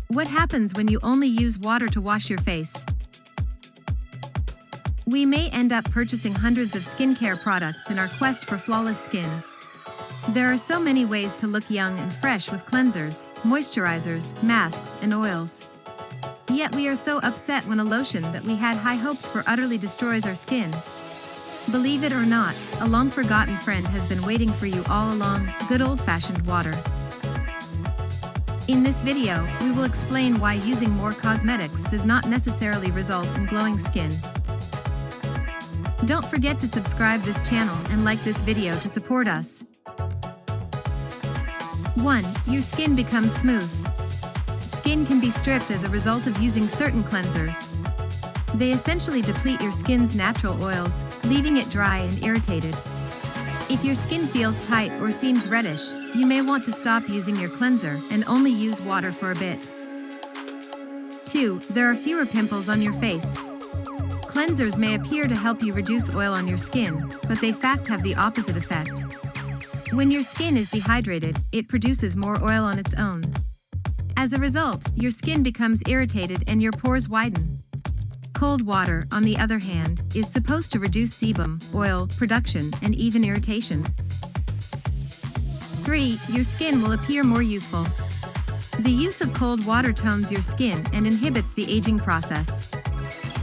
What happens when you only use water to wash your face? We may end up purchasing hundreds of skincare products in our quest for flawless skin. There are so many ways to look young and fresh with cleansers, moisturizers, masks, and oils. Yet we are so upset when a lotion that we had high hopes for utterly destroys our skin. Believe it or not, a long-forgotten friend has been waiting for you all along: good old-fashioned water. In this video, we will explain why using more cosmetics does not necessarily result in glowing skin. Don't forget to subscribe this channel and like this video to support us. 1. Your skin becomes smooth. Skin can be stripped as a result of using certain cleansers. They essentially deplete your skin's natural oils, leaving it dry and irritated. If your skin feels tight or seems reddish, you may want to stop using your cleanser and only use water for a bit. 2. There are fewer pimples on your face. Cleansers may appear to help you reduce oil on your skin, but they in fact have the opposite effect. When your skin is dehydrated, it produces more oil on its own. As a result, your skin becomes irritated and your pores widen. Cold water, on the other hand, is supposed to reduce sebum, oil production, and even irritation. 3. Your skin will appear more youthful. The use of cold water tones your skin and inhibits the aging process.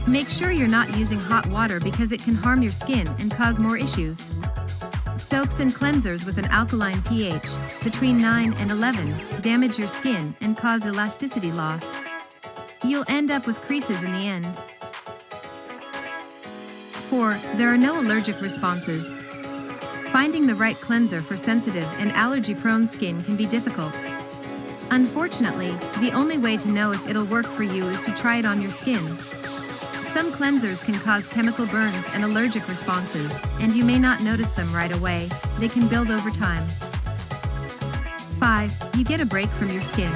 Make sure you're not using hot water because it can harm your skin and cause more issues. Soaps and cleansers with an alkaline pH between 9 and 11 damage your skin and cause elasticity loss. You'll end up with creases in the end. 4. There are no allergic responses. Finding the right cleanser for sensitive and allergy-prone skin can be difficult. Unfortunately, the only way to know if it'll work for you is to try it on your skin. Some cleansers can cause chemical burns and allergic responses, and you may not notice them right away. They can build over time. 5. You get a break from your skin.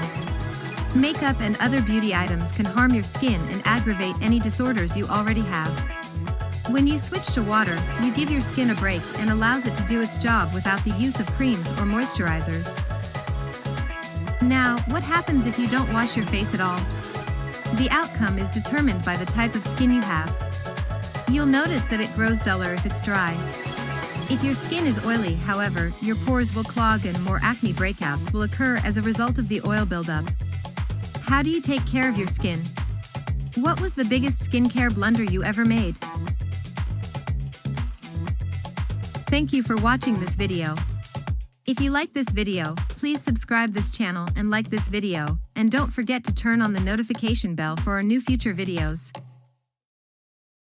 Makeup and other beauty items can harm your skin and aggravate any disorders you already have. When you switch to water, you give your skin a break and allows it to do its job without the use of creams or moisturizers. Now, what happens if you don't wash your face at all? The outcome is determined by the type of skin you have. You'll notice that it grows duller if it's dry. If your skin is oily, however, your pores will clog and more acne breakouts will occur as a result of the oil buildup. How do you take care of your skin? What was the biggest skincare blunder you ever made? Thank you for watching this video. If you like this video, please subscribe this channel and like this video, and don't forget to turn on the notification bell for our new future videos.